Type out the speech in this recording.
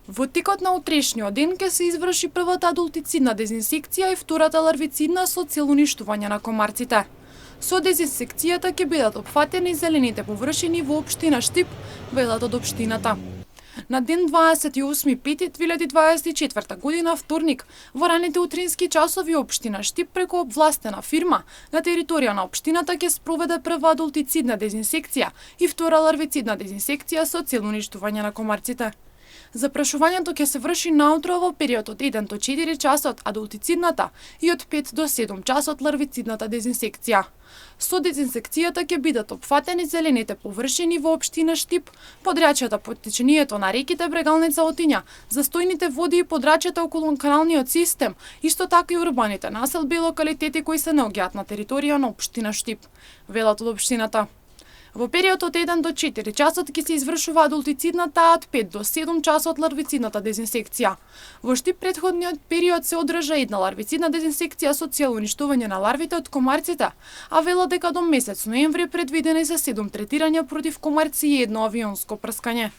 Во текот на утрешниот ден ќе се изврши првата адултицидна дезинсекција и втората ларвицидна со цел уништување на комарците. Со дезинсекцијата ќе бидат опфатени зелените површини во општина Штип, велат од општината. На ден 28.5.2024 година, вторник, во раните утрински часови општина Штип преку обвластена фирма на територија на општината ќе спроведе прва адултицидна дезинсекција и втора ларвицидна дезинсекција со цел уништување на комарците. Запрашувањето ќе се врши наутро во период од 1 до 4 часот адултицидната и од 5 до 7 часот ларвицидната дезинсекција. Со дезинсекцијата ќе бидат опфатени зелените површини во општина Штип, подрачјата под течението на реките Брегалница Отиња, застојните води и подрачјата околу каналниот систем, исто така и урбаните населби и локалитети кои се наоѓаат на територија на општина Штип, велат од општината. Во период од 1 до 4 часот ќе се извршува адултицидната, а од 5 до 7 часот ларвицидната дезинсекција. Во Штип претходниот период се одржа една ларвицидна дезинсекција со цел уништување на ларвите од комарците, а велат дека до месец ноември предвидени се 7 третирања против комарци и едно авионско прскање.